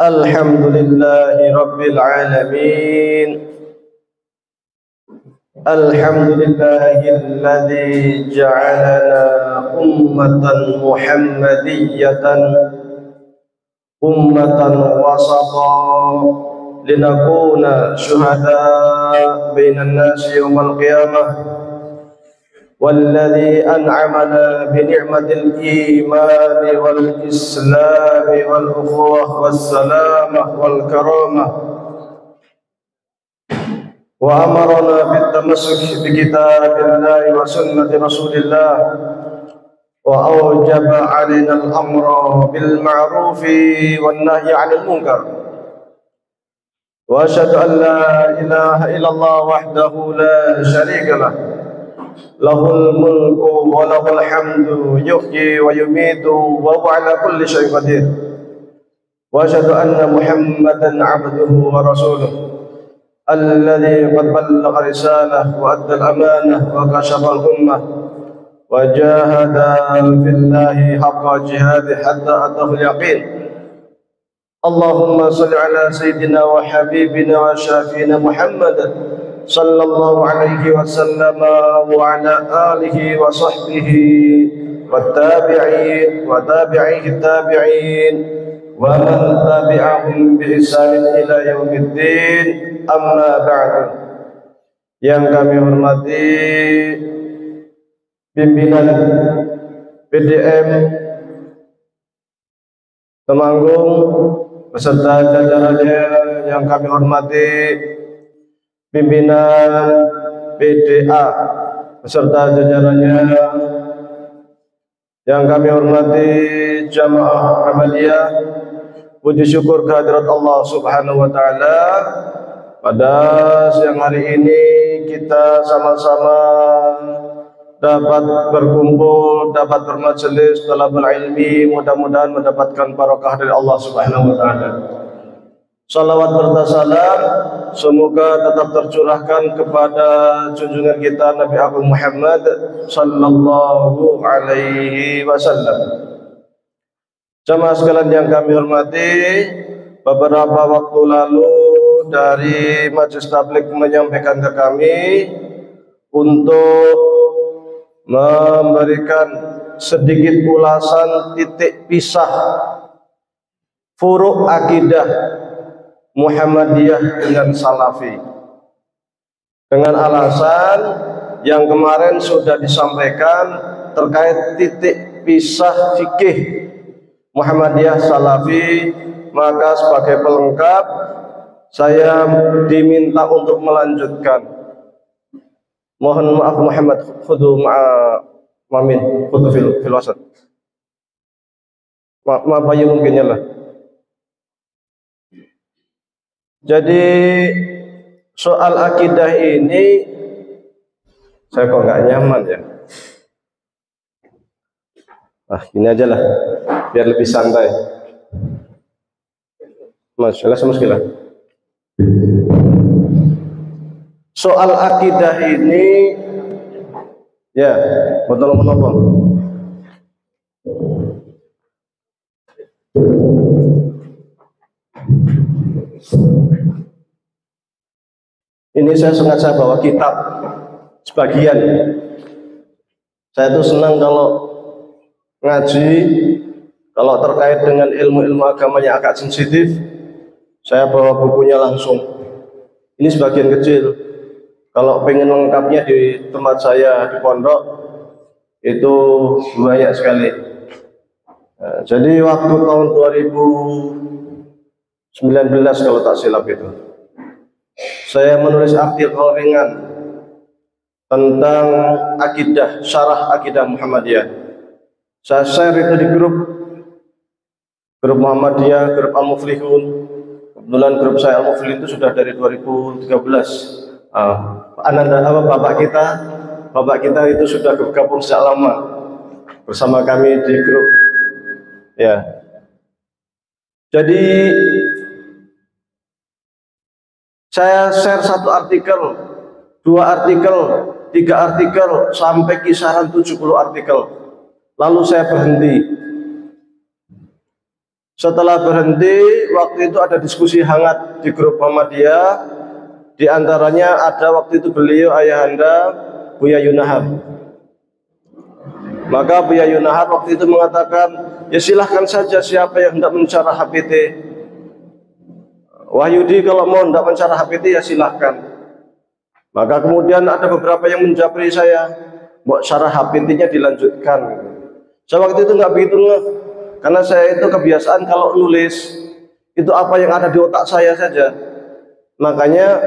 Alhamdulillahi Rabbil Alamin. Alhamdulillahilladzi ja'alana ummatan muhammadiyatan, ummatan wasata, linakuna syuhada bainan nasi yawmal qiyamah. والذي أنعمنا بنعمة الإيمان والإسلام والأخوة والسلامة والكرامة، وأمرنا بالتمسك بكتاب الله وسنة رسول الله، وأوجب علينا الأمر بالمعروف والنهي عن المنكر. وأشهد أن لا إله إلا الله وحده لا شريك له، له الملك وله الحمد يحيي ويميت وهو على كل شيء قدير. وأشهد أن محمدا عبده ورسوله الذي قد بلغ رسالة وأدى الأمانة وكشف الأمة وجاهد في الله حق جهاده حتى أتاه اليقين. اللهم صل على سيدنا وحبيبنا وشافينا محمد صلى الله عليه وسلم وعلى آله وصحبه والتابعين وتابعيه التابعين ومن تبعهم بإحسان إلى يوم الدين. Amma ba'du. Yang kami hormati pimpinan PDM Temanggung beserta jajarannya, yang kami hormati pimpinan PDA beserta jajarannya, yang kami hormati jamaah Ahmadiyah. Puji syukur kehadirat Allah Subhanahu wa taala, pada siang hari ini kita sama-sama dapat berkumpul, dapat bermajelis talabul ilmi, mudah-mudahan mendapatkan barokah dari Allah Subhanahu wa taala. Salawat serta salam semoga tetap tercurahkan kepada junjungan kita Nabi Agung Muhammad sallallahu alaihi wasallam. Jamaah sekalian yang kami hormati, beberapa waktu lalu dari Majelis Tabligh menyampaikan ke kami untuk memberikan sedikit ulasan titik pisah furuk akidah Muhammadiyah dengan Salafi, dengan alasan yang kemarin sudah disampaikan terkait titik pisah fikih Muhammadiyah Salafi. Maka sebagai pelengkap saya diminta untuk melanjutkan. Mohon maaf Muhammad, khudu mamin, khudu fil wasat. Maaf aja mungkinnya lah. Jadi soal akidah ini saya kok nggak nyaman ya. Gini aja lah, biar lebih santai. Masalah. Soal akidah ini ya betul menopang. Ini saya sengaja bawa kitab sebagian. Saya tuh senang kalau ngaji, kalau terkait dengan ilmu-ilmu agama yang agak sensitif, saya bawa bukunya langsung. Ini sebagian kecil. Kalau pengen lengkapnya di tempat saya di pondok itu banyak sekali. Jadi waktu tahun 2019 kalau tak silap itu, saya menulis artikel ringan tentang akidah, syarah akidah Muhammadiyah. Saya share itu di grup Muhammadiyah, grup Al-Muflihun. Kebetulan grup saya Al-Muflihun itu sudah dari 2013. Bapak kita itu sudah bergabung sejak lama bersama kami di grup. Ya. Jadi saya share satu artikel, 2 artikel, 3 artikel, sampai kisaran 70 artikel. Lalu saya berhenti. Setelah berhenti, waktu itu ada diskusi hangat di grup Muhammadiyah. Di antaranya ada waktu itu beliau ayahanda Buya Yunahar. Maka Buya Yunahar waktu itu mengatakan, ya silahkan saja siapa yang hendak mencara HPT. Wahyudi kalau mau hendak mencara HPT ya silahkan. Maka kemudian ada beberapa yang menjapri saya, buat cara HPT-nya dilanjutkan. Saya waktu itu nggak begitu ngeh, karena saya itu kebiasaan kalau nulis itu apa yang ada di otak saya saja. Makanya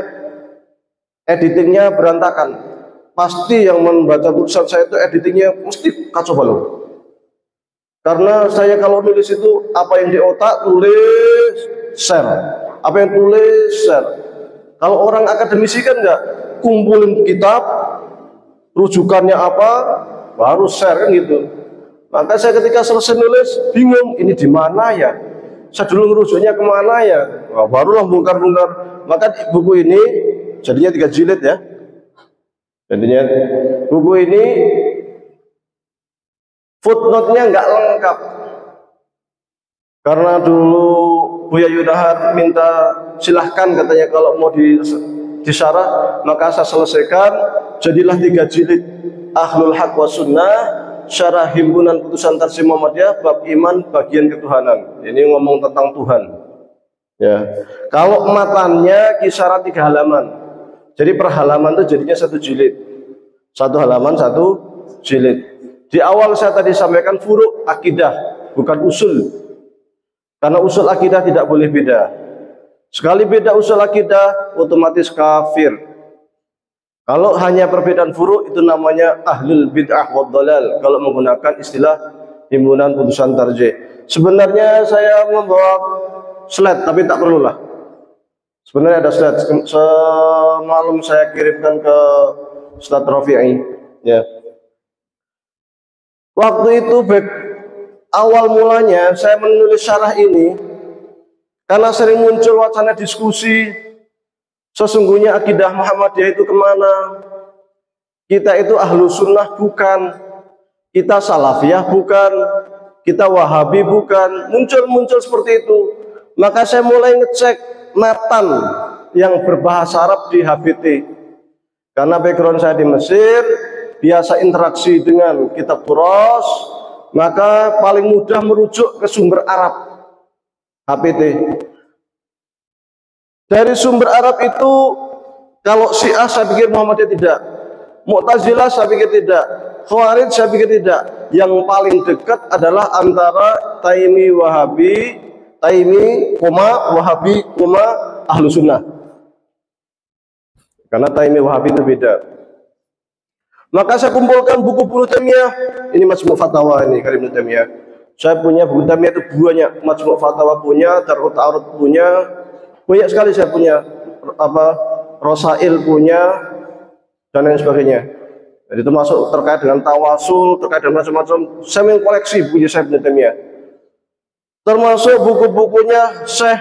editingnya berantakan. Pasti yang membaca tulisan saya itu editingnya mesti kacau balau. Karena saya kalau nulis itu apa yang di otak tulis, share. Apa yang tulis, share. Kalau orang akademisi kan enggak, kumpulin kitab, rujukannya apa, baru share kan gitu. Maka saya ketika selesai nulis bingung, ini di mana ya? Saya dulu ngerujuknya kemana ya? Nah, barulah bongkar-bongkar. Maka buku ini jadinya 3 jilid ya. Jadinya buku ini footnote-nya nggak lengkap. Karena dulu Buya Yunahar minta silahkan katanya kalau mau disyarah, maka saya selesaikan. Jadilah 3 jilid Ahlul Haq wa Sunnah, Syarah Himpunan Putusan Tarsim Muhammadiyah bab iman bagian ketuhanan. Ini ngomong tentang Tuhan. Ya. Kalau matannya kisaran 3 halaman. Jadi per halaman itu jadinya 1 jilid. 1 halaman 1 jilid. Di awal saya tadi sampaikan furu' akidah, bukan usul. Karena usul akidah tidak boleh beda. Sekali beda usul akidah, otomatis kafir. Kalau hanya perbedaan furu' itu namanya ahlul bid'ah wad dhalal kalau menggunakan istilah himpunan putusan tarjih. Sebenarnya saya membawa slide tapi tak perlulah. Sebenarnya ada slide. Semalam saya kirimkan ke Ustadz Rafi'i ya. Waktu itu awal mulanya saya menulis syarah ini karena sering muncul wacana diskusi. Sesungguhnya akidah Muhammadiyah itu kemana? Kita itu ahlu sunnah bukan, kita salafiyah bukan, kita wahabi bukan. Muncul seperti itu. Maka saya mulai ngecek matan yang berbahasa Arab di HBT. Karena background saya di Mesir, biasa interaksi dengan kitab turas, maka paling mudah merujuk ke sumber Arab HBT. Dari sumber Arab itu, kalau Syiah saya pikir Muhammadiyah tidak, Mu'tazilah saya pikir tidak, Khawarij saya pikir tidak. Yang paling dekat adalah antara Taimi Wahabi, Taimi, Wahabi, Ahlu Sunnah. Karena Taimi Wahabi itu beda. Maka saya kumpulkan buku Ibnu Taimiyah. Ini Majmu' Fatawa ini, Karim Ibnu Taimiyah. Saya punya buku Taimiyah itu banyak, Majmu' Fatawa punya, Darut Ta'arud punya. Banyak sekali saya punya, Rosail punya, dan lain sebagainya. Jadi termasuk terkait dengan tawasul, terkait dengan macam-macam. Saya mengkoleksi punya saya Ibnu Taimiyah. Termasuk buku-bukunya Syekh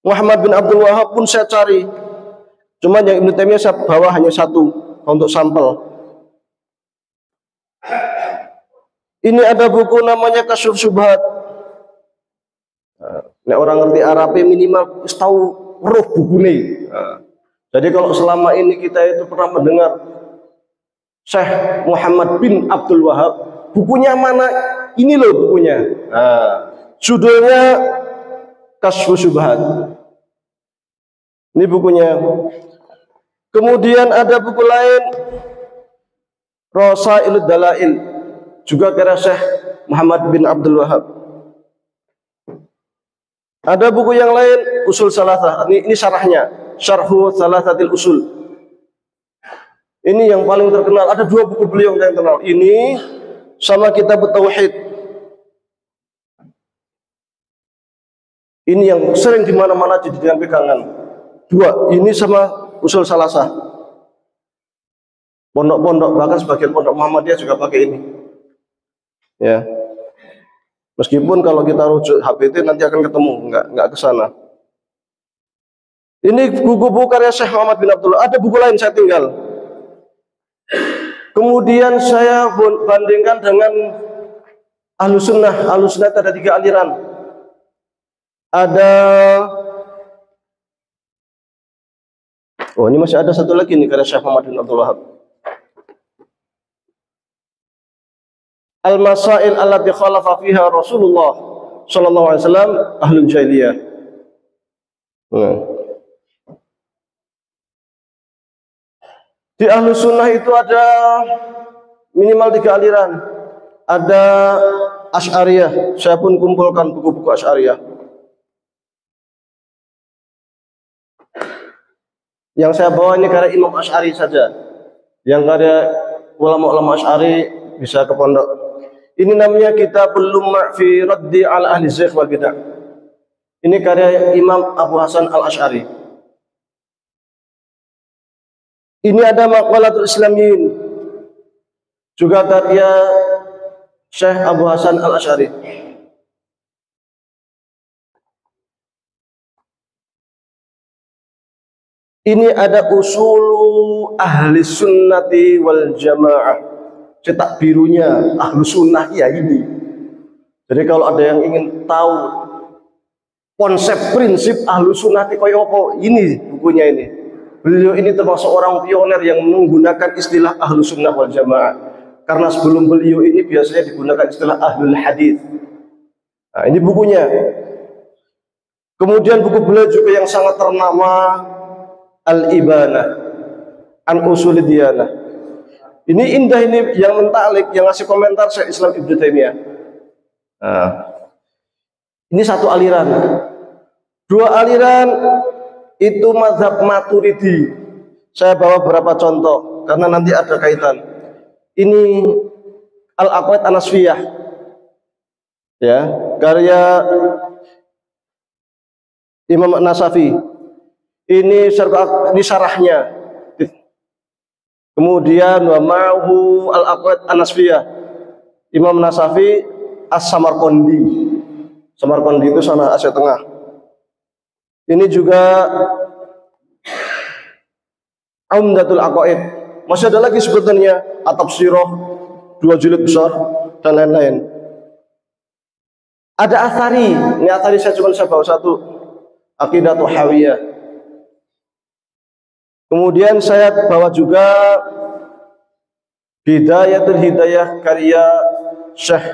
Muhammad bin Abdul Wahab pun saya cari. Cuma yang Ibnu Taimiyah saya bawa hanya 1 untuk sampel. Ini ada buku namanya Kasyuf Syubhat. Nek orang ngerti Arab minimal tahu roh buku ini. Jadi kalau selama ini kita itu pernah mendengar Syekh Muhammad bin Abdul Wahab, bukunya mana? Ini loh bukunya. Judulnya Kasyf Syubhat. Ini bukunya. Kemudian ada buku lain Rasailud Dalail, juga karya Syekh Muhammad bin Abdul Wahab. Ada buku yang lain, Usul Salasah. Ini syarahnya, Syarhu Salasatil Usul. Ini yang paling terkenal. Ada 2 buku beliau yang terkenal. Ini sama Kitab Tauhid. Ini yang sering di mana-mana dijadikan pegangan. 2, ini sama Usul Salasah. Pondok-pondok, bahkan sebagian pondok Muhammadiyah juga pakai ini. Ya. Meskipun kalau kita rujuk HBT nanti akan ketemu, enggak ke sana. Ini buku-buku karya Syekh Muhammad bin Abdullah. Ada buku lain saya tinggal. Kemudian saya bandingkan dengan Ahlus Sunnah. Ahlus Sunnah ada 3 aliran. Ada, oh ini masih ada satu lagi nih karya Syekh Muhammad bin Abdul Wahab. Al-masail allati khalafa fiha Rasulullah sallallahu alaihi wasallam ahlul jahiliyah. Nah. Di ahlu sunnah itu ada minimal 3 aliran. Ada Asy'ariyah. Saya pun kumpulkan buku-buku Asy'ariyah. Yang saya bawa ini karya Imam Asy'ari saja. Yang karya ulama-ulama Asy'ari bisa ke pondok. Ini namanya Kitabul Lumma' fi Raddi ala Ahli Zayg wal Bid'ah. Ini karya Imam Abu Hasan Al-Asy'ari. Ini ada Maqalatul Islamiyin. Juga karya Syekh Abu Hasan Al-Asy'ari. Ini ada Usulu Ahli Sunnati wal Jamaah. Cetak birunya Ahlu Sunnah ya ini. Jadi kalau ada yang ingin tahu konsep prinsip Ahlu Sunnah itu kayak apa, ini bukunya ini. Beliau ini termasuk orang pioner yang menggunakan istilah Ahlu Sunnah wal Jamaah. Karena sebelum beliau ini biasanya digunakan istilah Ahlul Hadis. Nah, ini bukunya. Kemudian buku beliau juga yang sangat ternama Al-Ibanah An Ushulid Diyanah. Ini indah, ini yang mentalik, yang ngasih komentar Syekh Islam Ibnu Taimiyah. Nah, ini satu aliran. 2 aliran itu mazhab Maturidi. Saya bawa beberapa contoh karena nanti ada kaitan. Ini Al-Aqwaid An-Nasfiyah. Ya, karya Imam Nasafi. Ini syarahnya. Kemudian wa ma'hu Al-Aqwaid An-Nasfiyah. Imam Nasafi As-Samarqandi. Samarqandi itu sana Asia Tengah. Ini juga Umdatul Aqwaid. Masih ada lagi sebetulnya At-Tafsirah 2 jilid besar dan lain-lain. Ada Athari. Ini Athari saya bawa satu. Aqidatul Hawiyah. Kemudian saya bawa juga Bidayatul Hidayah karya Syekh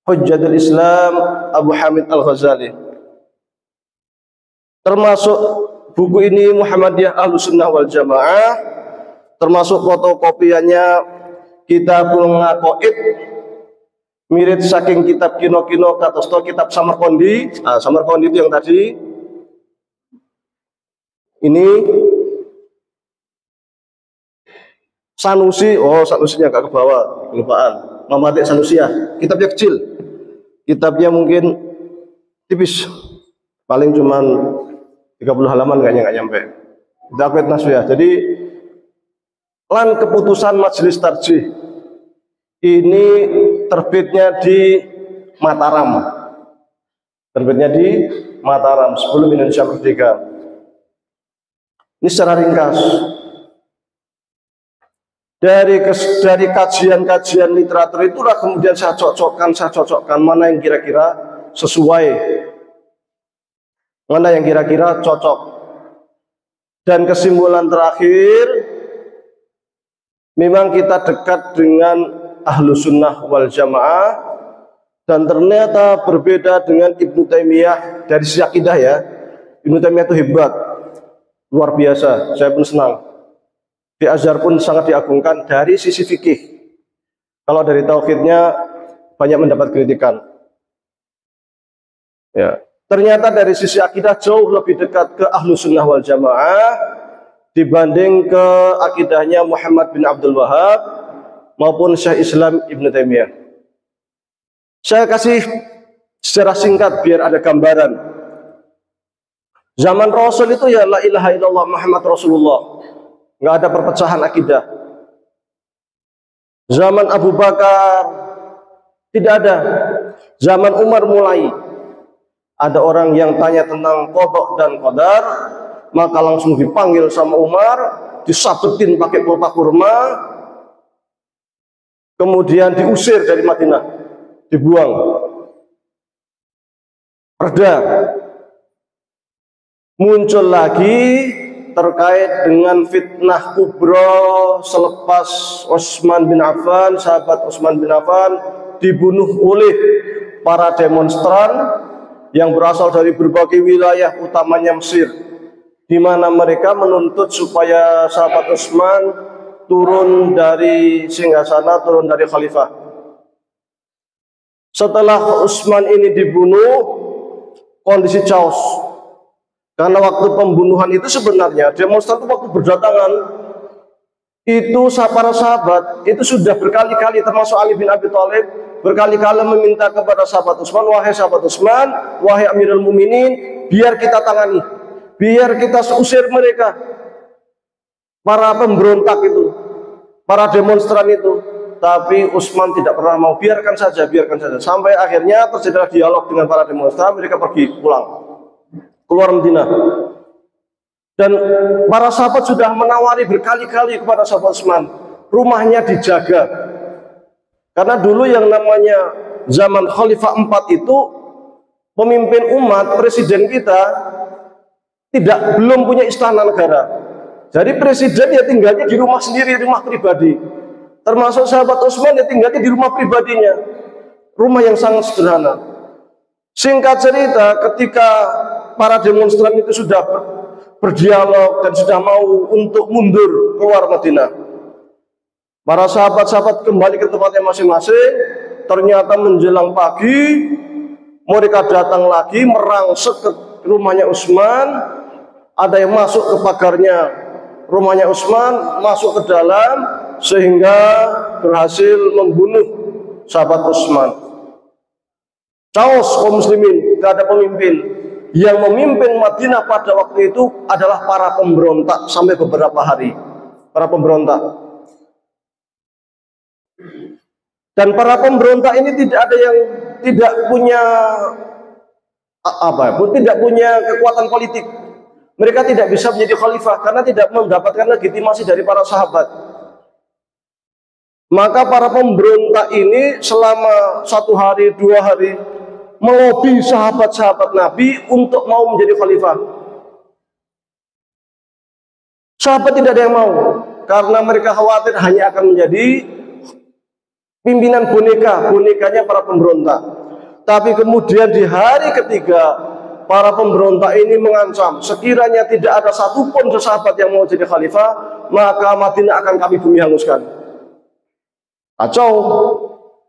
Hujjatul Islam Abu Hamid Al-Ghazali. Termasuk buku ini Muhammadiyah Ahlus Sunnah wal Jamaah, termasuk fotokopiannya Kitabul Aqaid, mirip saking kitab kino-kino katosto kitab Samarqandi. Nah, Samarqandi itu yang tadi. Ini Sanusi, oh Sanusinya agak ke bawah, kelupaan. Muhammadiyah Sanusiyah, kitabnya kecil. Kitabnya mungkin tipis. Paling cuman 30 halaman kayaknya, nggak nyampe. Aqwaid Nasfiyah. Jadi lan keputusan Majelis Tarjih ini terbitnya di Mataram. Terbitnya di Mataram sebelum Indonesia merdeka. Ini secara ringkas. Dari kajian-kajian literatur itulah kemudian saya cocokkan mana yang kira-kira sesuai, mana yang kira-kira cocok. Dan kesimpulan terakhir, memang kita dekat dengan Ahlu Sunnah wal Jamaah, dan ternyata berbeda dengan Ibnu Taimiyah dari sisi akidah ya. Ibnu Taimiyah itu hebat, luar biasa, saya pun senang. Di Azhar pun sangat diagungkan dari sisi fikih. Kalau dari tauhidnya banyak mendapat kritikan. Ya, ternyata dari sisi akidah jauh lebih dekat ke Ahlu Sunnah wal Jamaah dibanding ke akidahnya Muhammad bin Abdul Wahab maupun Syekh Islam Ibnu Taimiyah. Saya kasih secara singkat biar ada gambaran. Zaman Rasul itu ya la ilaha illallah Muhammad Rasulullah. Nggak ada perpecahan akidah. Zaman Abu Bakar tidak ada. Zaman Umar mulai. Ada orang yang tanya tentang qadha dan qadar, maka langsung dipanggil sama Umar, disabetin pakai pelepah kurma, kemudian diusir dari Madinah, dibuang. reda. Muncul lagi terkait dengan fitnah kubra selepas Utsman bin Affan, sahabat Utsman bin Affan dibunuh oleh para demonstran yang berasal dari berbagai wilayah, utamanya Mesir, di mana mereka menuntut supaya sahabat Utsman turun dari singgasana, turun dari khalifah. Setelah Utsman ini dibunuh, kondisi chaos. Karena waktu pembunuhan itu sebenarnya demonstran itu waktu berdatangan itu para sahabat itu sudah berkali-kali, termasuk Ali bin Abi Thalib, berkali-kali meminta kepada sahabat Utsman, wahai sahabat Utsman, wahai Amirul Mukminin, biar kita tangani, biar kita usir mereka, para pemberontak itu, para demonstran itu. Tapi Utsman tidak pernah mau, biarkan saja, biarkan saja. Sampai akhirnya terjadilah dialog dengan para demonstran, mereka pergi pulang, keluar Madinah. Dan para sahabat sudah menawari berkali-kali kepada sahabat Utsman, rumahnya dijaga. Karena dulu yang namanya zaman Khalifah 4 itu, pemimpin umat, presiden kita belum punya istana negara. Jadi presiden ya tinggalnya di rumah sendiri, rumah pribadi. Termasuk sahabat Utsman ya tinggalnya di rumah pribadinya, rumah yang sangat sederhana. Singkat cerita, ketika para demonstran itu sudah berdialog dan sudah mau untuk mundur keluar Madinah, para sahabat-sahabat kembali ke tempatnya masing-masing. Ternyata menjelang pagi mereka datang lagi, merangsek ke rumahnya Utsman. Ada yang masuk ke pagarnya rumahnya Utsman, masuk ke dalam, sehingga berhasil membunuh sahabat Utsman. Chaos kaum muslimin, tidak ada pemimpin. Yang memimpin Madinah pada waktu itu adalah para pemberontak sampai beberapa hari. Para pemberontak. Dan para pemberontak ini tidak ada yang tidak punya tidak punya kekuatan politik. Mereka tidak bisa menjadi khalifah karena tidak mendapatkan legitimasi dari para sahabat. Maka para pemberontak ini selama 1 hari, 2 hari melobi sahabat-sahabat Nabi untuk mau menjadi khalifah. Sahabat tidak ada yang mau karena mereka khawatir hanya akan menjadi pimpinan bonekanya para pemberontak. Tapi kemudian di hari ketiga, para pemberontak ini mengancam, sekiranya tidak ada satupun sahabat yang mau jadi khalifah, maka Madinah akan kami bumi hanguskan. Kacau,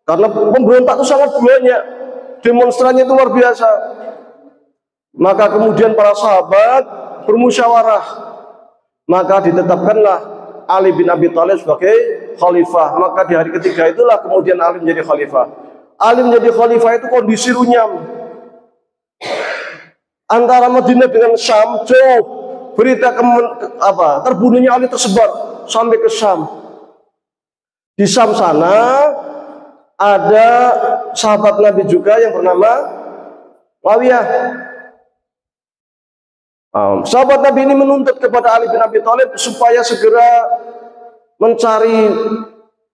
karena pemberontak itu sangat banyak, demonstrannya itu luar biasa. Maka kemudian para sahabat bermusyawarah, maka ditetapkanlah Ali bin Abi Thalib sebagai khalifah. Maka di hari ketiga itulah kemudian Ali menjadi khalifah. Ali menjadi khalifah itu kondisi runyam antara Madinah dengan Syam, jauh. Berita terbunuhnya Ali tersebar sampai ke Syam. Di Syam sana ada sahabat Nabi juga yang bernama Muawiyah. Sahabat Nabi ini menuntut kepada Ali bin Abi Thalib supaya segera mencari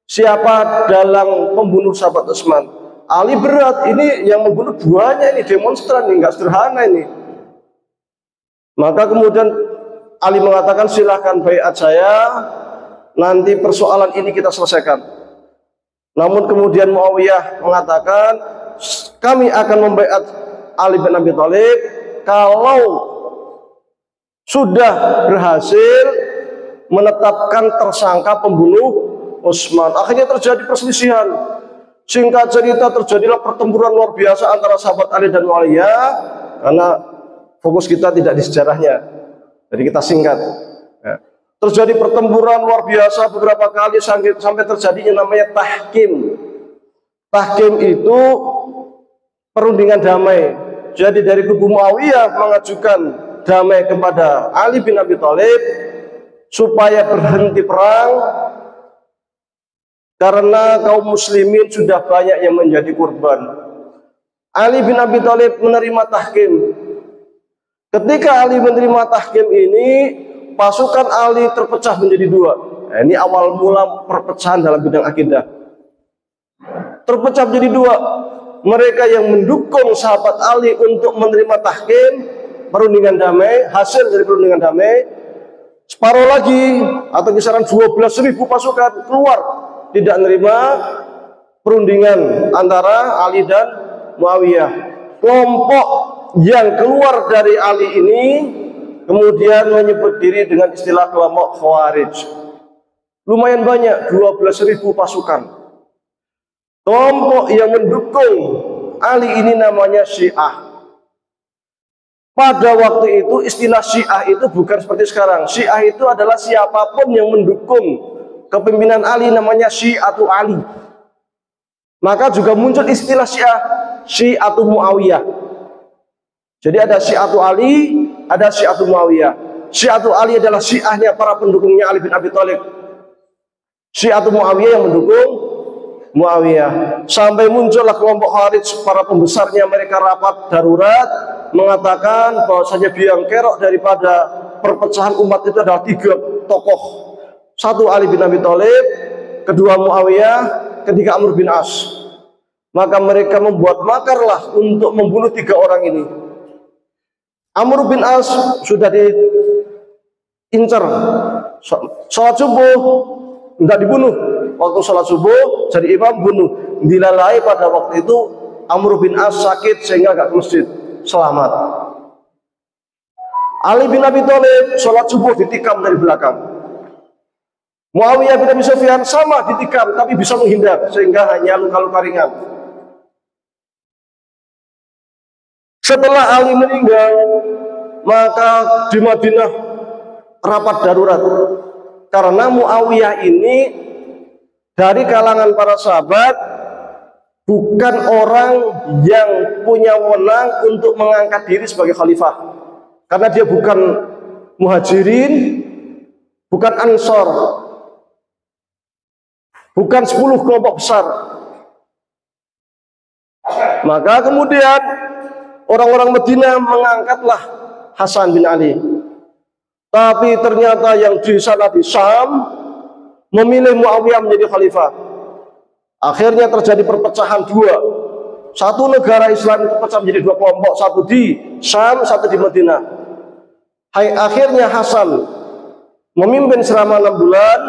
siapa dalang pembunuh sahabat Utsman. Ali berat, ini yang membunuh buahnya, ini demonstran, ini nggak sederhana ini. Maka kemudian Ali mengatakan, silahkan baiat saya, nanti persoalan ini kita selesaikan. Namun kemudian Muawiyah mengatakan, kami akan membaiat Ali bin Abi Thalib kalau sudah berhasil menetapkan tersangka pembunuh Utsman. Akhirnya terjadi perselisihan. Singkat cerita, terjadilah pertempuran luar biasa antara sahabat Ali dan Muawiyah, karena fokus kita tidak di sejarahnya, jadi kita singkat. Terjadi pertempuran luar biasa beberapa kali sampai terjadinya namanya tahkim. Tahkim itu perundingan damai. Jadi dari kubu Muawiyah mengajukan damai kepada Ali bin Abi Thalib supaya berhenti perang, karena kaum muslimin sudah banyak yang menjadi korban. Ali bin Abi Thalib menerima tahkim. Ketika Ali menerima tahkim ini, pasukan Ali terpecah menjadi 2. Nah, ini awal mula perpecahan dalam bidang akidah. Terpecah menjadi 2. mereka yang mendukung sahabat Ali untuk menerima tahkim, perundingan damai, hasil dari perundingan damai. Separuh lagi atau kisaran 12.000 pasukan keluar tidak menerima perundingan antara Ali dan Muawiyah. Kelompok yang keluar dari Ali ini kemudian menyebut diri dengan istilah kelompok Khawarij. Lumayan banyak, 12.000 pasukan. Kelompok yang mendukung Ali ini namanya Syiah. Pada waktu itu istilah Syiah itu bukan seperti sekarang. Syiah itu adalah siapapun yang mendukung kepemimpinan Ali, namanya Syiatu Ali. Maka juga muncul istilah Syiah, Syiatu Muawiyah. Jadi ada Syiatu Ali, ada Syiatu Muawiyah. Syiatu Ali adalah Syiahnya para pendukungnya Ali bin Abi Thalib. Syiatu Muawiyah yang mendukung Muawiyah. Sampai muncullah kelompok Khawarij, para pembesarnya mereka rapat darurat mengatakan bahwasanya biang kerok daripada perpecahan umat itu adalah 3 tokoh. 1 Ali bin Abi Thalib, 2 Muawiyah, 3 Amr bin As. Maka mereka membuat makarlah untuk membunuh 3 orang ini. Amr bin As sudah diincar, sholat subuh tidak dibunuh. Waktu sholat subuh jadi imam bunuh. Dilalai pada waktu itu Amr bin As sakit sehingga gak ke masjid, selamat. Ali bin Abi Thalib sholat subuh ditikam dari belakang. Muawiyah bin Abi Sufyan sama ditikam tapi bisa menghindar sehingga hanya luka-luka ringan. Setelah Ali meninggal, maka di Madinah rapat darurat karena Muawiyah ini dari kalangan para sahabat bukan orang yang punya wewenang untuk mengangkat diri sebagai khalifah, karena dia bukan muhajirin, bukan ansor, bukan 10 kelompok besar. Maka kemudian orang-orang Madinah mengangkatlah Hasan bin Ali. Tapi ternyata yang di sana di Syam memilih Muawiyah menjadi khalifah. Akhirnya terjadi perpecahan 2. Satu negara Islam itu pecah menjadi 2 kelompok, satu di Syam, satu di Madinah. Akhirnya Hasan memimpin selama 6 bulan.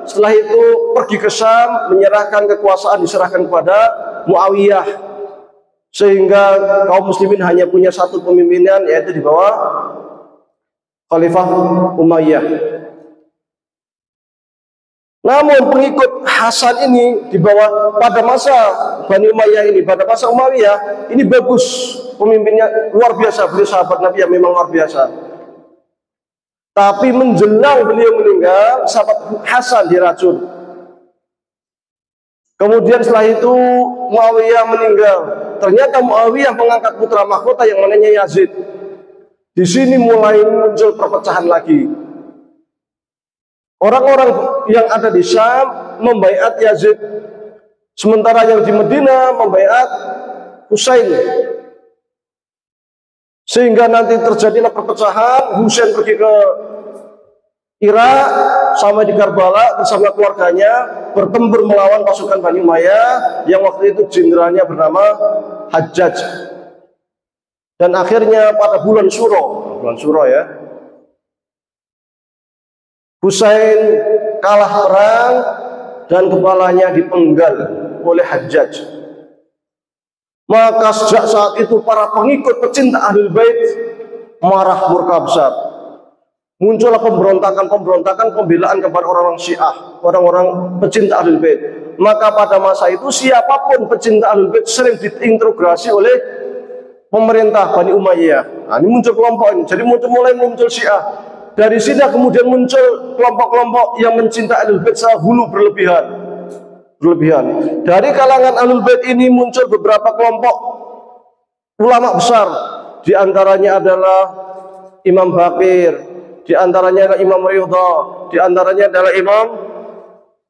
Setelah itu pergi ke Syam, menyerahkan kekuasaan diserahkan kepada Muawiyah. Sehingga kaum muslimin hanya punya 1 pemimpinan, yaitu di bawah Khalifah Umayyah. Namun pengikut Hasan ini di bawah pada masa Bani Umayyah ini, pada masa Umayyah ini bagus, pemimpinnya luar biasa, beliau sahabat Nabi yang memang luar biasa. Tapi menjelang beliau meninggal, sahabat Hasan diracun. Kemudian setelah itu Muawiyah meninggal. Ternyata Muawiyah mengangkat putra mahkota yang namanya Yazid. Di sini mulai muncul perpecahan lagi. Orang-orang yang ada di Syam membaiat Yazid, sementara yang di Madinah membaiat Husain. Sehingga nanti terjadilah perpecahan. Husain pergi ke Irak, sampai di Karbala bersama keluarganya bertempur melawan pasukan Bani Umayyah yang waktu itu jenderalnya bernama Hajjaj. Dan akhirnya pada bulan Syuro ya, Husain kalah perang dan kepalanya dipenggal oleh Hajjaj. Maka sejak saat itu para pengikut pecinta Ahlul Bait marah murka besar. Muncullah pemberontakan pembelaan kepada orang-orang Syiah, orang-orang pecinta Ahlul Bait. Maka pada masa itu siapapun pecinta Ahlul Bait sering diinterogasi oleh pemerintah Bani Umayyah. Nah, ini muncul kelompok ini. Jadi mulai muncul Syiah. Dari sini kemudian muncul kelompok-kelompok yang mencintai Ahlul Bait secara hulu berlebihan. Dari kalangan Ahlul Bait ini muncul beberapa kelompok ulama besar. Di antaranya adalah Imam Baqir, di antaranya adalah Imam Ridha, di antaranya adalah Imam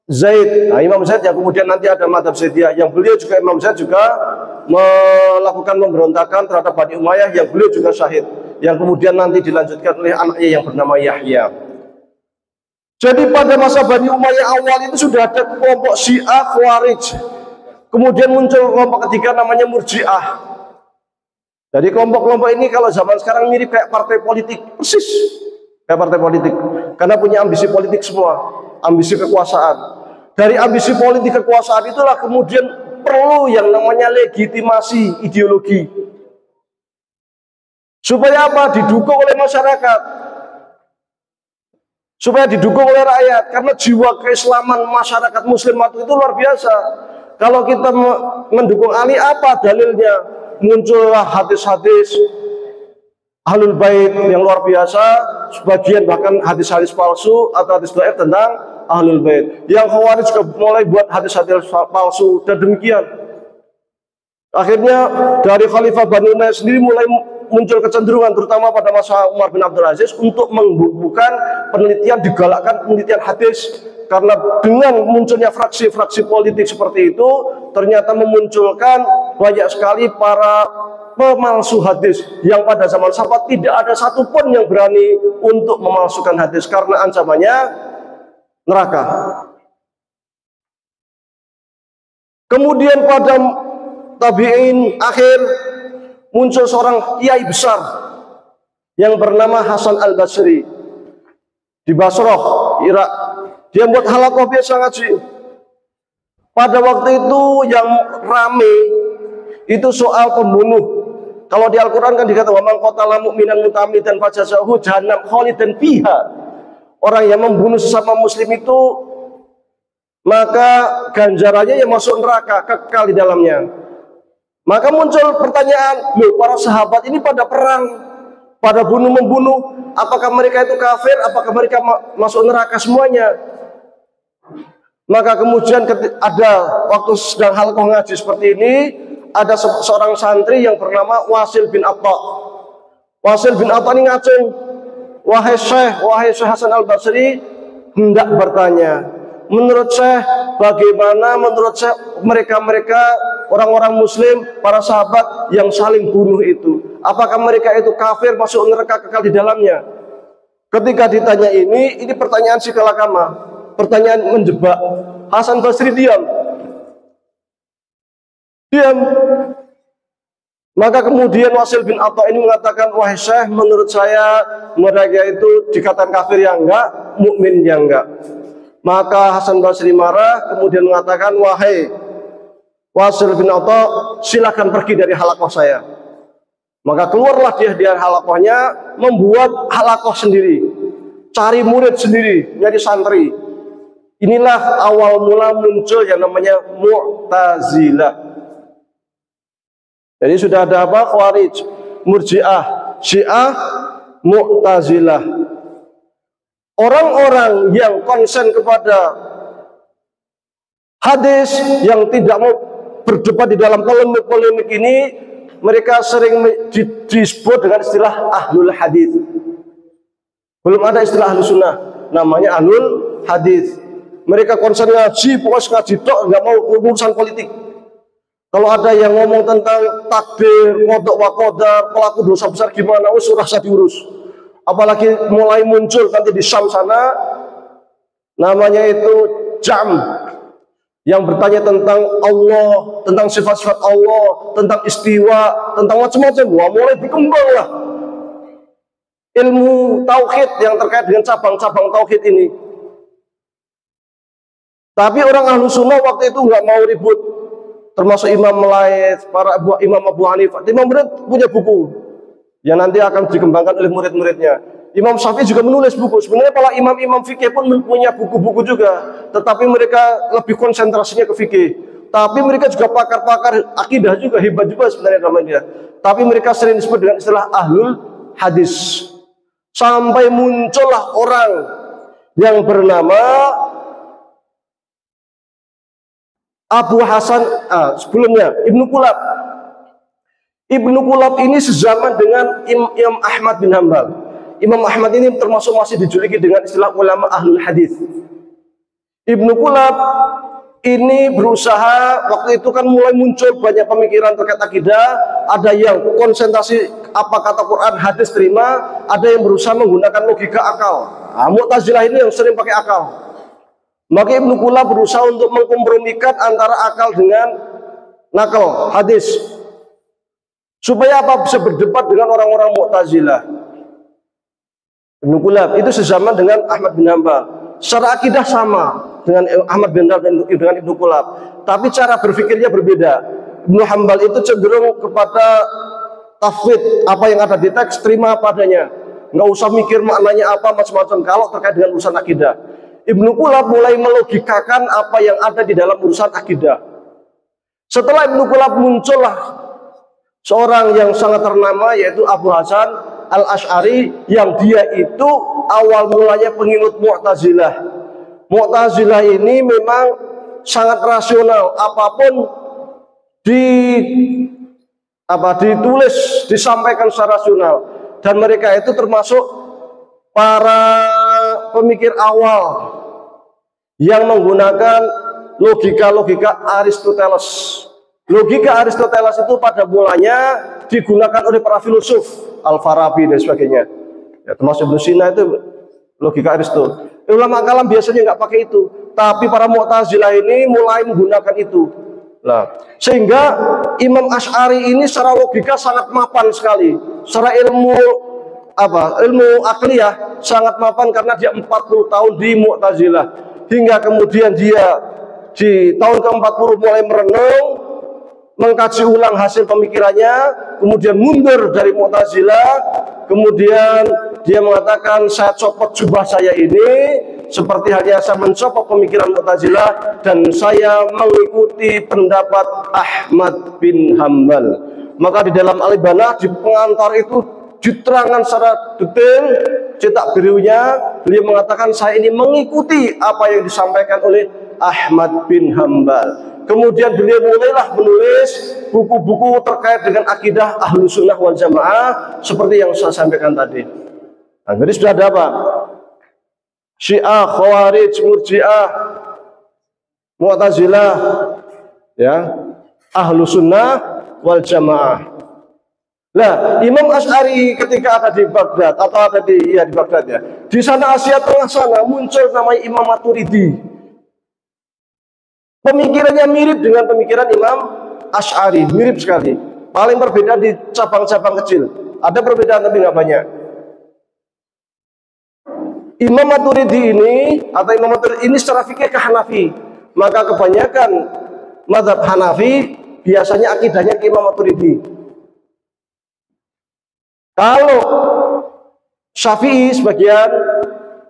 Zaid. Nah, Imam Zaid yang kemudian nanti ada Madhab Zaidiyah, yang beliau juga Imam Zaid juga melakukan pemberontakan terhadap Bani Umayyah, yang beliau juga syahid, yang kemudian nanti dilanjutkan oleh anaknya yang bernama Yahya. Jadi pada masa Bani Umayyah awal itu sudah ada kelompok Syiah Khawarij. Kemudian muncul kelompok ketiga namanya Murji'ah. Jadi kelompok-kelompok ini kalau zaman sekarang mirip kayak partai politik, persis kayak partai politik, karena punya ambisi politik semua, ambisi kekuasaan. Dari ambisi politik kekuasaan itulah kemudian perlu yang namanya legitimasi ideologi. Supaya apa? Didukung oleh masyarakat. Supaya didukung oleh rakyat. Karena jiwa keislaman masyarakat muslim waktu itu luar biasa. Kalau kita mendukung Ali, apa dalilnya? Muncullah hadis-hadis Ahlul Bait yang luar biasa. Sebagian bahkan hadis-hadis palsu atau hadis dhaif tentang Ahlul Bait. Yang Khawarij juga mulai buat hadis-hadis palsu. Dan demikian. Akhirnya dari Khalifah Banu Umayyah sendiri mulai muncul kecenderungan terutama pada masa Umar bin Abdul Aziz untuk membukukan penelitian, digalakkan penelitian hadis, karena dengan munculnya fraksi-fraksi politik seperti itu ternyata memunculkan banyak sekali para pemalsu hadis yang pada zaman sahabat tidak ada satupun yang berani untuk memalsukan hadis karena ancamannya neraka. Kemudian pada tabi'in akhir muncul seorang kiai besar yang bernama Hasan Al-Basri di Basrah, Irak. Dia buat halaqah biasa ngaji. Pada waktu itu yang rame itu soal pembunuh. Kalau di Al-Quran kan dikatakan wa man qatala mu'minan muta'ammidan fajazaohu jahannam khalidan fiha. Orang yang membunuh sesama muslim itu maka ganjarannya yang masuk neraka, kekal di dalamnya. Maka muncul pertanyaan, loh, para sahabat ini pada perang, pada bunuh-membunuh, apakah mereka itu kafir, apakah mereka masuk neraka semuanya? Maka kemudian ada waktu sedang halaqah ngaji seperti ini, ada seorang santri yang bernama Wasil bin Atta. Wasil bin Atta ini ngacung, wahai Syekh Hasan Al-Basri, hendak bertanya, menurut Syekh bagaimana menurut Syekh mereka-mereka orang-orang muslim, para sahabat yang saling bunuh itu, apakah mereka itu kafir, masuk neraka, kekal di dalamnya? Ketika ditanya ini pertanyaan sikalakama, pertanyaan menjebak. Hasan Basri diam. Maka kemudian Wasil bin Atta ini mengatakan, wahai Syekh, menurut saya mereka itu dikatakan kafir yang enggak, mukmin yang enggak. Maka Hasan Basri marah, kemudian mengatakan, wahai Wasil bin Atta, silakan pergi dari halaqah saya. Maka keluarlah dia dari halaqahnya, membuat halaqah sendiri, cari murid sendiri, jadi santri. Inilah awal mula muncul yang namanya Mu'tazilah. Jadi sudah ada apa? Khawarij, Murji'ah, Syiah, Mu'tazilah. Orang-orang yang konsen kepada hadis, yang tidak mau berdebat di dalam polemik-polemik ini, mereka sering disebut dengan istilah ahlul hadis. Belum ada istilah ahlus sunnah, namanya ahlul hadis. Mereka konsen ngaji, pokoknya ngaji tok, nggak mau urusan politik. Kalau ada yang ngomong tentang takdir, qada wa qadar, pelaku dosa besar gimana, wis ora usah diurus. Apalagi mulai muncul nanti di Syam sana, namanya itu Jam, yang bertanya tentang Allah, tentang sifat-sifat Allah, tentang istiwa, tentang macam-macam. Wah, mulai berkembang lah ilmu tauhid yang terkait dengan cabang-cabang tauhid ini. Tapi orang ahlu sunnah waktu itu nggak mau ribut, termasuk Imam Laits, para Imam Abu Hanifah. Imam murid punya buku yang nanti akan dikembangkan oleh murid-muridnya. Imam Syafi'i juga menulis buku. Sebenarnya para imam-imam fikih pun punya buku-buku juga, tetapi mereka lebih konsentrasinya ke fikih. Tapi mereka juga pakar-pakar akidah juga, hebat juga sebenarnya namanya. Tapi mereka sering disebut dengan istilah ahlul hadis. Sampai muncullah orang yang bernama Abu Hasan, sebelumnya Ibnu Kulab. Ibnu Kulab ini sezaman dengan Imam Ahmad bin Hanbal. Imam Ahmad ini termasuk masih dijuluki dengan istilah ulama ahlul hadis. Ibnu Kulab ini berusaha, waktu itu kan mulai muncul banyak pemikiran terkait akidah. Ada yang konsentrasi apa kata Quran, hadis terima. Ada yang berusaha menggunakan logika akal. Mu'tazilah ini yang sering pakai akal. Maka Ibnu Kulab berusaha untuk mengkompromikan antara akal dengan nakal hadis. Supaya apa? Bisa berdebat dengan orang-orang Mu'tazilah. Ibnu Qulab itu sezaman dengan Ahmad bin Hanbal. Secara akidah sama dengan Ahmad bin Hanbal dan dengan Ibnu Qulab, tapi cara berpikirnya berbeda. Ibnu Hanbal itu cenderung kepada tafwid, apa yang ada di teks terima padanya, nggak usah mikir maknanya apa macam-macam kalau terkait dengan urusan akidah. Ibnu Qulab mulai melogikakan apa yang ada di dalam urusan akidah. Setelah Ibnu Qulab muncullah seorang yang sangat ternama, yaitu Abu Hasan Al-Asy'ari, yang dia itu awal mulanya pengikut Mu'tazilah. Mu'tazilah ini memang sangat rasional, apapun ditulis, disampaikan secara rasional, dan mereka itu termasuk para pemikir awal yang menggunakan logika-logika Aristoteles. Logika Aristoteles itu pada mulanya digunakan oleh para filosof, Al-Farabi dan sebagainya. Ya, termasuk Ibnu Sina itu logika Aristo. Ulama kalam biasanya nggak pakai itu, tapi para Mu'tazilah ini mulai menggunakan itu. Nah, sehingga Imam Asy'ari ini secara logika sangat mapan sekali. Secara ilmu akliyah sangat mapan karena dia 40 tahun di Mu'tazilah. Hingga kemudian dia di tahun ke-40 mulai merenung, mengkaji ulang hasil pemikirannya, kemudian mundur dari Mu'tazilah, kemudian dia mengatakan, saya copot jubah saya ini, seperti halnya saya mencopot pemikiran Mu'tazilah, dan saya mengikuti pendapat Ahmad bin Hanbal. Maka di dalam Al-Ibanah, di pengantar itu diterangkan secara detail, cetak birunya, beliau mengatakan, saya ini mengikuti apa yang disampaikan oleh Ahmad bin Hanbal. Kemudian beliau mulailah menulis buku-buku terkait dengan akidah Ahlussunnah wal Jamaah seperti yang saya sampaikan tadi. Nah, jadi sudah ada apa? Syiah, Khawarij, Murji'ah, Mu'tazilah, ya, Ahlussunnah wal Jamaah. Nah, Imam Asy'ari ketika ada di Baghdad atau ada di Baghdad ya, di sana Asia Tengah sana muncul namanya Imam Maturidi. Pemikirannya mirip dengan pemikiran Imam Asy'ari, mirip sekali. Paling berbeda di cabang-cabang kecil. Ada perbedaan tapi nggak banyak. Imam Maturidi ini secara fikih ke Hanafi. Maka kebanyakan mazhab Hanafi biasanya akidahnya ke Imam Maturidi. Kalau Syafi'i sebagian,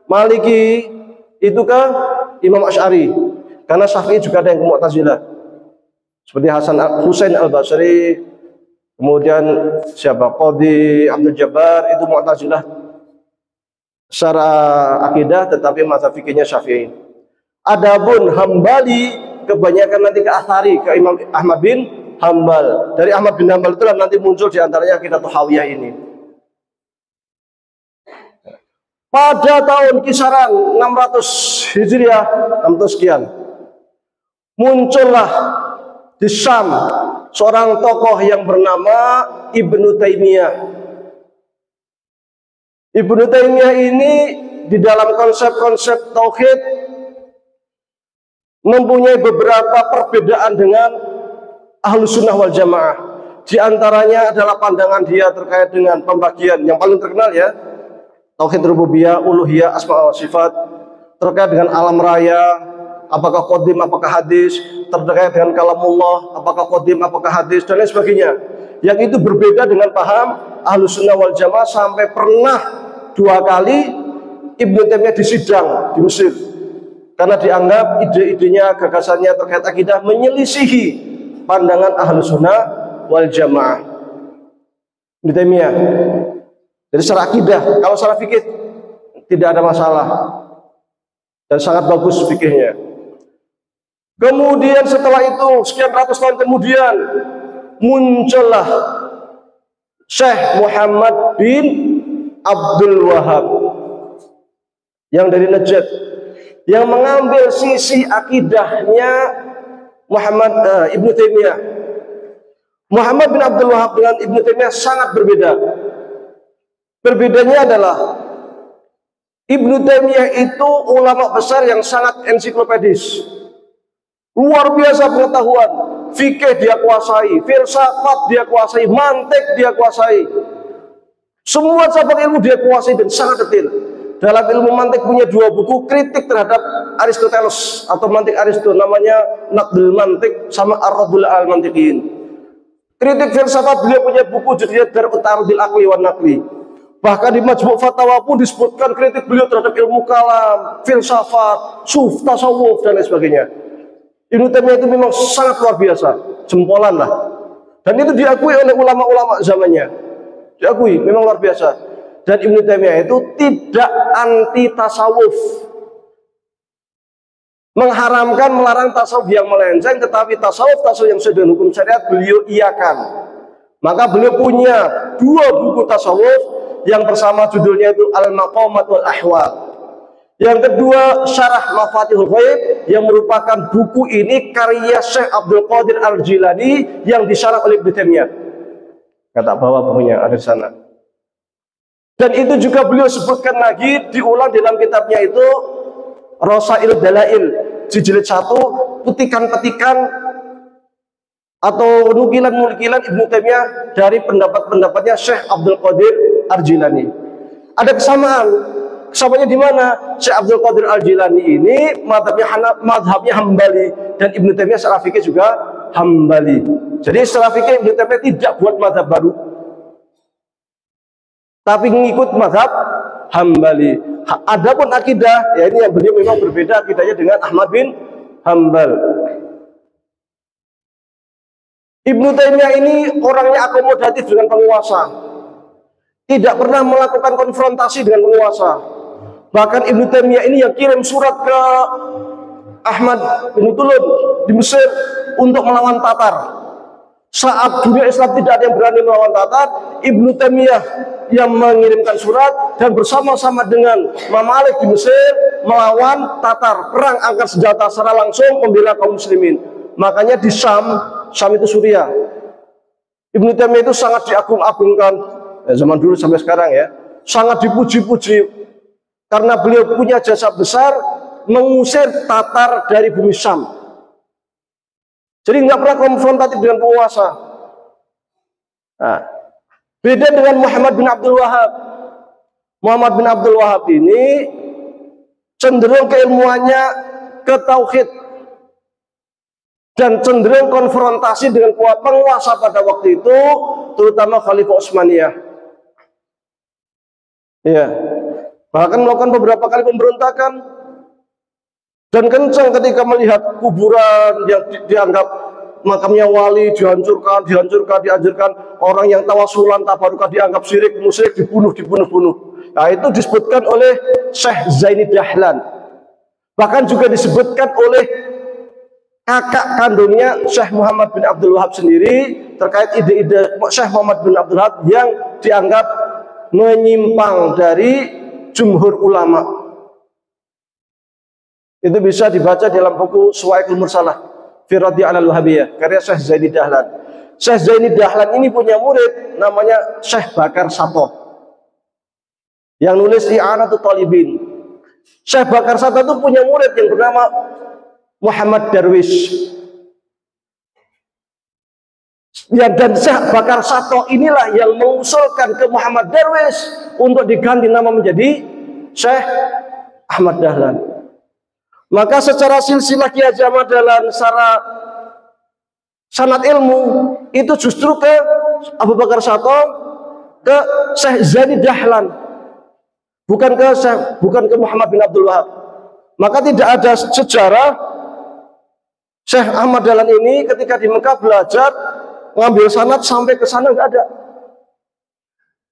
Maliki itu ke Imam Asy'ari. Karena Syafi'i juga ada yang ke Mu'tazilah. Seperti Husain Al-Basri, kemudian siapa? Qadhi Abdul Jabbar, itu Mu'tazilah secara akidah, tetapi mazhab fikihnya Syafi'i. Adapun Hambali kebanyakan nanti ke Athari, ke Imam Ahmad bin Hanbal. Dari Ahmad bin Hanbal itulah nanti muncul diantaranya akidah Tahawiyah ini. Pada tahun kisaran 600 Hijriah, 600 sekian, muncullah di Syam seorang tokoh yang bernama Ibnu Taimiyah. Ibnu Taimiyah ini di dalam konsep-konsep tauhid mempunyai beberapa perbedaan dengan Ahlussunnah wal Jamaah. Di antaranya adalah pandangan dia terkait dengan pembagian yang paling terkenal ya, tauhid rububiyah, uluhiyah, asma wa sifat, terkait dengan alam raya, apakah qadim, apakah hadis, terkait dengan kalamullah, apakah qadim, apakah hadis, dan lain sebagainya. Yang itu berbeda dengan paham Ahlussunnah wal Jamaah, sampai pernah 2 kali Ibnu Taimiyah disidang di Mesir karena dianggap ide-idenya, gagasannya terkait akidah menyelisihi pandangan Ahlussunnah wal Jamaah. Ibnu Taimiyah. Jadi secara akidah, kalau secara fikih tidak ada masalah dan sangat bagus fikihnya. Kemudian setelah itu sekian ratus tahun kemudian muncullah Syekh Muhammad bin Abdul Wahab yang dari Najd, yang mengambil sisi akidahnya Ibnu Taimiyah. Muhammad bin Abdul Wahab dengan Ibnu Taimiyah sangat berbeda. Perbedaannya adalah Ibnu Taimiyah itu ulama besar yang sangat ensiklopedis, luar biasa pengetahuan, fikih dia kuasai, filsafat dia kuasai, mantik dia kuasai. Semua cabang ilmu dia kuasai dan sangat detail. Dalam ilmu mantik punya 2 buku kritik terhadap Aristoteles atau mantik Aristo, namanya Naqdul Mantik sama Ar-Raddul al-Mantiqiyin. Kritik filsafat beliau punya buku judulnya Dar'ut Ta'arudil Aqli wan Naqli. Bahkan di Majmu' Fatawa pun disebutkan kritik beliau terhadap ilmu kalam, filsafat, tasawuf dan lain sebagainya. Ibnu Taimiyah itu memang sangat luar biasa, jempolan lah. Dan itu diakui oleh ulama-ulama zamannya. Diakui, memang luar biasa. Dan Ibnu Taimiyah itu tidak anti tasawuf, mengharamkan, melarang tasawuf yang melenceng, tetapi tasawuf yang sesuai dengan hukum syariat beliau iakan. Maka beliau punya 2 buku tasawuf, yang pertama judulnya itu Al-Maqamat wal Ahwal, yang kedua Syarah Mafatihul Ghaib, yang merupakan buku ini karya Syekh Abdul Qadir Al-Jilani yang disyarah oleh Ibnu Taimiyah. Kata bawah bukunya ada di sana. Dan itu juga beliau sebutkan lagi, diulang dalam kitabnya itu Rasail Dalail, jilid 1, petikan-petikan atau nukilan-nukilan Ibnu Taimiyah dari pendapat-pendapatnya Syekh Abdul Qadir Al-Jilani. Ada kesamaannya di mana? Syekh Abdul Qadir Al-Jilani ini madhabnya Hambali, dan Ibnu Taimiyah secara fikih juga Hambali. Jadi secara fikih Ibnu Taimiyah tidak buat madhab baru, tapi mengikut madhab Hambali. Adapun akidah, ya ini yang beliau memang berbeda akidahnya dengan Ahmad bin Hambal. Ibnu Taimiyah ini orangnya akomodatif dengan penguasa, tidak pernah melakukan konfrontasi dengan penguasa. Bahkan Ibnu Taimiyah ini yang kirim surat ke Ahmad bin Tulun di Mesir untuk melawan Tatar. Saat dunia Islam tidak ada yang berani melawan Tatar, Ibnu Taimiyah yang mengirimkan surat dan bersama-sama dengan Mamalik di Mesir melawan Tatar, perang angkat senjata secara langsung membela kaum muslimin. Makanya di Syam itu Suriah, Ibnu Taimiyah itu sangat diagung-agungkan, zaman dulu sampai sekarang ya, sangat dipuji-puji karena beliau punya jasa besar mengusir Tatar dari bumi Syam. Jadi nggak pernah konfrontatif dengan penguasa. Nah, beda dengan Muhammad bin Abdul Wahab. Muhammad bin Abdul Wahab ini cenderung keilmuannya ke tauhid dan cenderung konfrontasi dengan penguasa pada waktu itu, terutama Khalifah Utsmaniyah. Ya, bahkan melakukan beberapa kali pemberontakan. Dan kencang ketika melihat kuburan yang dianggap makamnya wali dihancurkan, orang yang tawasulan, tabarukah dianggap syirik, musyrik, dibunuh. Nah, itu disebutkan oleh Syekh Zaini Dahlan. Bahkan juga disebutkan oleh kakak kandungnya Syekh Muhammad bin Abdul Wahab sendiri terkait ide-ide Syekh Muhammad bin Abdul Wahab yang dianggap menyimpang dari jumhur ulama. Itu bisa dibaca dalam buku Suwaikul Mursalah fi Raddi 'alal Wahabiyah karya Syekh Zaini Dahlan. Syekh Zaini Dahlan ini punya murid namanya Syekh Bakar Sato yang nulis I'anatul Talibin. Syekh Bakar Sato itu punya murid yang bernama Muhammad Darwish. Ya, dan Syekh Bakar Sato inilah yang mengusulkan ke Muhammad Darwish untuk diganti nama menjadi Syekh Ahmad Dahlan. Maka secara silsilah Ki Haji Ahmad Dahlan, secara sanad ilmu itu justru ke Abu Bakar Sato, ke Syekh Zaini Dahlan, bukan ke Muhammad bin Abdul Wahab. Maka tidak ada sejarah Syekh Ahmad Dahlan ini ketika di Mekah belajar ngambil sanad sampai ke sana, nggak ada.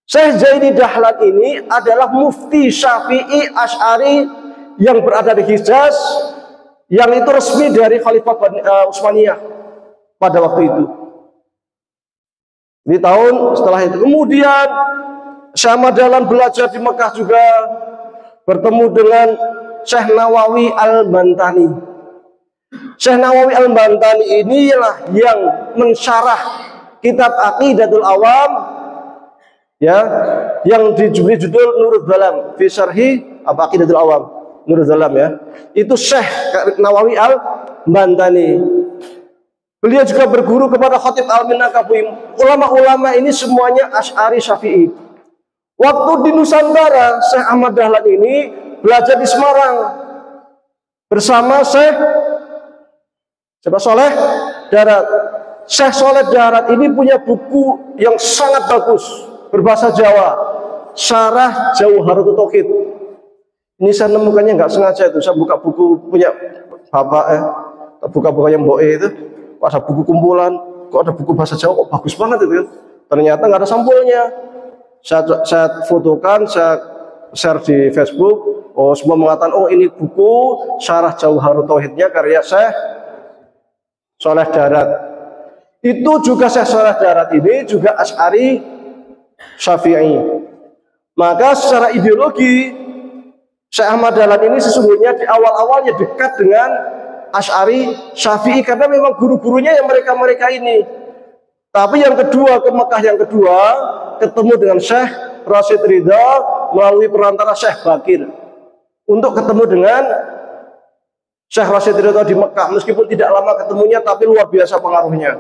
Syekh Zaini Dahlan ini adalah mufti Syafi'i Asy'ari yang berada di Hijaz, yang itu resmi dari Khalifah Utsmaniyah pada waktu itu. Di tahun setelah itu kemudian Syekh Ahmad Dahlan belajar di Mekah juga, bertemu dengan Syekh Nawawi Al-Bantani. Syekh Nawawi Al-Bantani inilah yang mensyarah kitab Aqidatul Awam, ya, yang diberi judul Nurul Zalam fi syarhi Aqidatul Awam. Nurul Zalam, ya, itu Syekh Nawawi Al-Bantani. Beliau juga berguru kepada Khatib Al-Minangkabui. Ulama-ulama ini semuanya Asy'ari Syafi'i. Waktu di Nusantara, Syekh Ahmad Dahlan ini belajar di Semarang bersama Syekh Soleh Darat. Syekh Soleh Darat ini punya buku yang sangat bagus berbahasa Jawa, Syarah Jauharatul Tauhid. Ini saya nemukannya nggak sengaja itu. Saya buka buku punya bapak, buka yang boe itu, kok ada buku kumpulan, kok ada buku bahasa Jawa, kok bagus banget itu. Ternyata nggak ada sampulnya. Saya fotokan, saya share di Facebook. Oh, semua mengatakan, oh ini buku Syarah Jauharatul Tauhidnya karya Syekh Soleh Darat. Itu juga Syekh Soleh Darat ini juga Asy'ari Syafi'i. Maka secara ideologi Syekh Ahmad Dahlan ini sesungguhnya di awal-awalnya dekat dengan Asy'ari Syafi'i karena memang guru-gurunya yang mereka ini. Tapi yang kedua, ke Mekah yang kedua, ketemu dengan Syekh Rasyid Ridha melalui perantara Syekh Bakir. Untuk ketemu dengan Syekh Rasyid Ridha di Mekah, meskipun tidak lama ketemunya, tapi luar biasa pengaruhnya.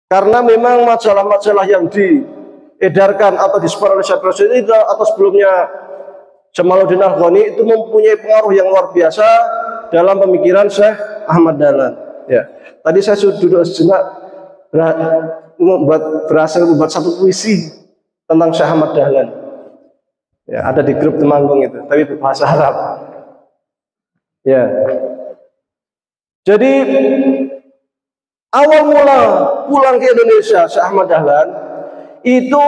Karena memang majalah-majalah yang diedarkan atau disebar oleh Syekh Rasyid Ridha atau sebelumnya Jamaluddin Al-Ghani itu mempunyai pengaruh yang luar biasa dalam pemikiran Syekh Ahmad Dahlan. Ya, tadi saya sudah duduk sejenak berhasil membuat satu puisi tentang Syekh Ahmad Dahlan. Ya, ada di grup Temanggung itu, tapi berbahasa Arab. Ya. Jadi awal mula pulang ke Indonesia Syekh Ahmad Dahlan itu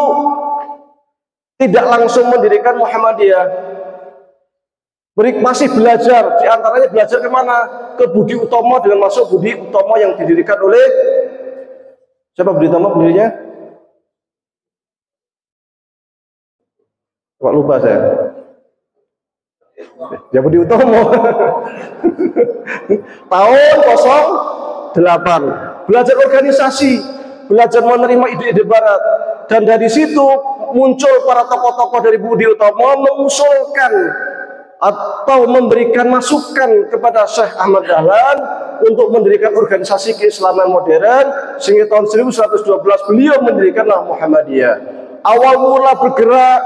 tidak langsung mendirikan Muhammadiyah. Masih belajar, diantaranya belajar kemana? Ke Budi Utomo dengan masuk Budi Utomo yang didirikan oleh siapa Budi Utomo pendirinya? Kok lupa saya? Ya Budi Utomo. Tahun 08. Belajar organisasi, belajar menerima ide-ide barat. Dan dari situ muncul para tokoh-tokoh dari Budi Utomo mengusulkan atau memberikan masukan kepada Syekh Ahmad Dahlan untuk mendirikan organisasi keislaman modern, sehingga tahun 1112 beliau mendirikan Muhammadiyah. Awal mula bergerak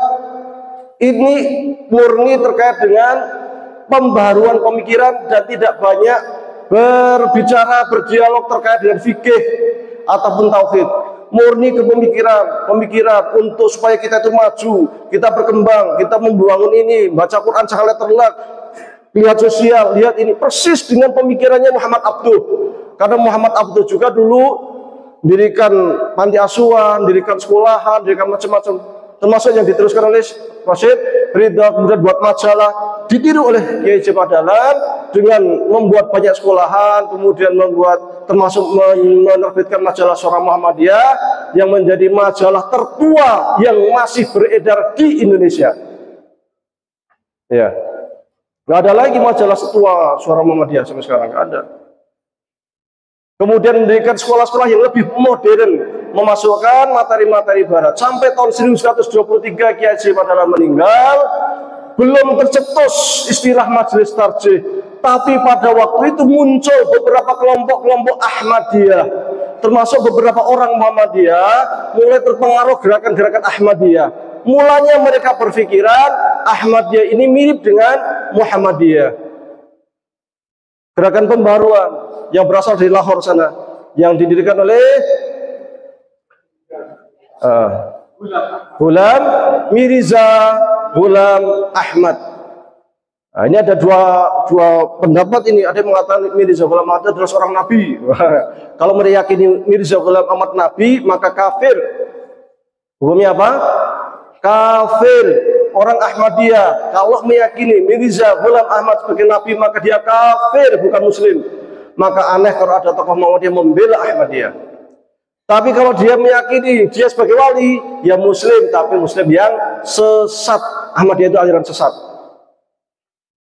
ini murni terkait dengan pembaharuan pemikiran dan tidak banyak berbicara, berdialog terkait dengan fikih ataupun tauhid. Murni ke pemikiran untuk supaya kita itu maju, kita berkembang, kita membangun ini, baca Quran jangan lihat terlak, lihat sosial, lihat ini persis dengan pemikirannya Muhammad Abduh. Karena Muhammad Abduh juga dulu mendirikan panti asuhan, mendirikan sekolahan, mendirikan macam-macam, termasuk yang diteruskan oleh Rasyid Ridha, kemudian buat majalah, ditiru oleh Kiai Ahmad Dahlan dengan membuat banyak sekolahan, kemudian membuat termasuk menerbitkan majalah Syora Muhammadiyah yang menjadi majalah tertua yang masih beredar di Indonesia. Ya, nggak ada lagi majalah setua Syora Muhammadiyah sampai sekarang, nggak ada. Kemudian mendirikan sekolah-sekolah yang lebih modern, memasukkan materi-materi barat. Sampai tahun 1123 Kiai Ahmad Dahlan meninggal, belum tercetus istilah majelis tarjih, tapi pada waktu itu muncul beberapa kelompok-kelompok Ahmadiyah, termasuk beberapa orang Muhammadiyah mulai terpengaruh gerakan-gerakan Ahmadiyah. Mulanya mereka berpikiran Ahmadiyah ini mirip dengan Muhammadiyah. Gerakan pembaruan yang berasal dari Lahore sana, yang didirikan oleh Ghulam Mirza Ghulam Ahmad. Nah, ini ada dua pendapat ini. Ada yang mengatakan Mirza Ghulam Ahmad adalah seorang nabi. Kalau meyakini Mirza Ghulam Ahmad nabi, maka kafir. Hukumnya apa? Kafir. Orang Ahmadiyah kalau meyakini Mirza Ghulam Ahmad sebagai nabi, maka dia kafir, bukan muslim. Maka aneh kalau ada tokoh Muhammadiyah membela Ahmadiyah. Tapi kalau dia meyakini dia sebagai wali, ya muslim, tapi muslim yang sesat. Ahmadiyah itu aliran sesat.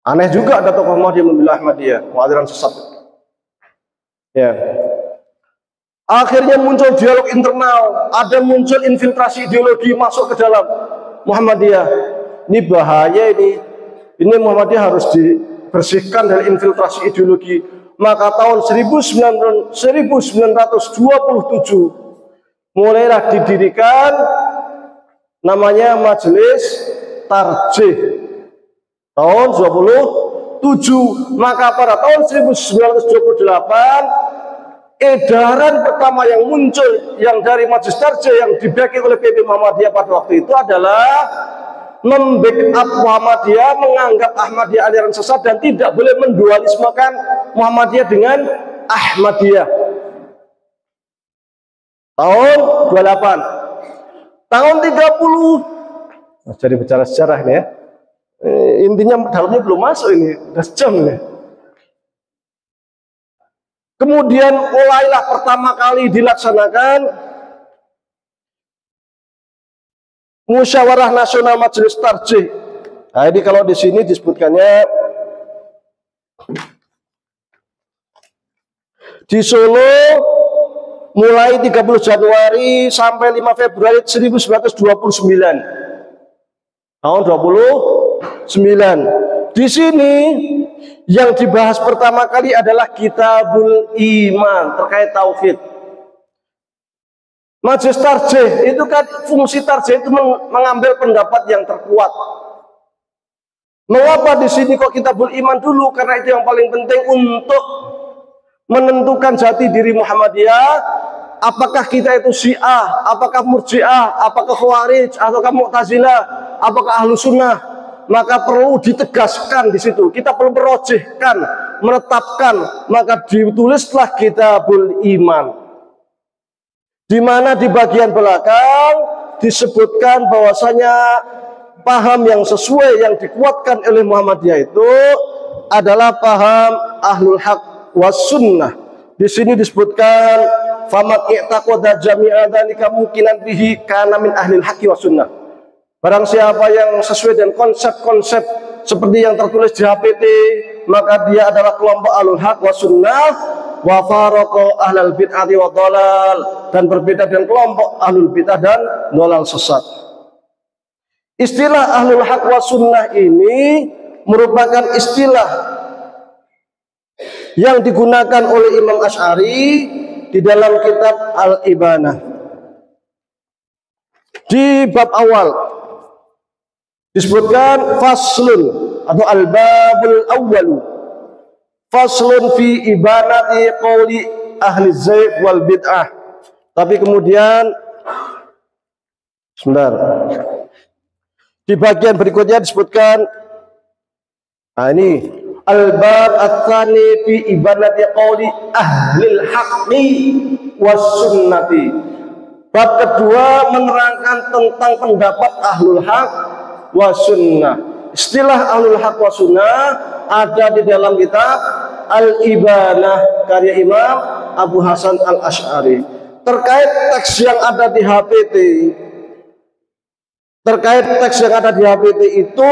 Aneh juga ada tokoh Muhammadiyah membela Ahmadiyah, aliran sesat. Ya. Akhirnya muncul dialog internal, ada muncul infiltrasi ideologi masuk ke dalam Muhammadiyah. Ini bahaya ini. Ini Muhammadiyah harus dibersihkan dari infiltrasi ideologi. maka tahun 1927 mulailah didirikan namanya Majelis Tarjih. Tahun 27, maka pada tahun 1928 edaran pertama yang muncul yang dari Majelis Tarjih yang dibacking oleh PP Muhammadiyah pada waktu itu adalah membackup Muhammadiyah, menganggap Ahmadiyah aliran sesat dan tidak boleh mendualismekan Muhammadiyah dengan Ahmadiyah. Tahun 28. Tahun 30. Nah, jadi bicara sejarah ini ya. Intinya dalamnya belum masuk ini, udah sejam ini. Kemudian mulailah pertama kali dilaksanakan Musyawarah Nasional Majelis Tarjih. Nah, ini kalau di sini disebutkannya di Solo mulai 30 Januari sampai 5 Februari 1929. Tahun 29. Di sini yang dibahas pertama kali adalah Kitabul Iman terkait tauhid. Majelis Tarjih itu kan fungsi tarjih itu mengambil pendapat yang terkuat. Mengapa di sini kok Kitabul Iman dulu? Karena itu yang paling penting untuk menentukan jati diri Muhammadiyah. Apakah kita itu Syiah, apakah Murji'ah, apakah Khawarij, ataukah Mu'tazilah, apakah Ahlu Sunnah? Maka perlu ditegaskan di situ. Kita perlu merojihkan, menetapkan. Maka ditulislah Kitabul Iman. Di mana di bagian belakang disebutkan bahwasanya paham yang sesuai yang dikuatkan oleh Muhammadiyah itu adalah paham Ahlul Haq was Sunnah. Di sini disebutkan famat i'taqada jami'a dzalika mungkinan bihi kana min ahlil haqqi was sunnah. Barang siapa yang sesuai dengan konsep-konsep seperti yang tertulis di HPT, maka dia adalah kelompok Ahlul Haq was Sunnah. Wa faraqa ahlal bid'ati wa dhalal, dan berbeda dengan kelompok ahlul bid'ah dan dhalal sesat. Istilah Ahlul Haq wa Sunnah ini merupakan istilah yang digunakan oleh Imam Asy'ari di dalam kitab Al-Ibanah. Di bab awal disebutkan faslun atau al-babul awwalu. Faslun fi ibanati qawli ahli zayd wal bid'ah. Tapi kemudian sebentar. Di bagian berikutnya disebutkan ini al-bab ats-tsani fi ibanati qawli ahli al-haqqi was sunnati. Bab kedua menerangkan tentang pendapat Ahlul Haq was Sunnah. Istilah Ahlul Haq was Sunnah ada di dalam kitab Al-Ibanah karya Imam Abu Hasan Al-Asy'ari. Terkait teks yang ada di HPT, itu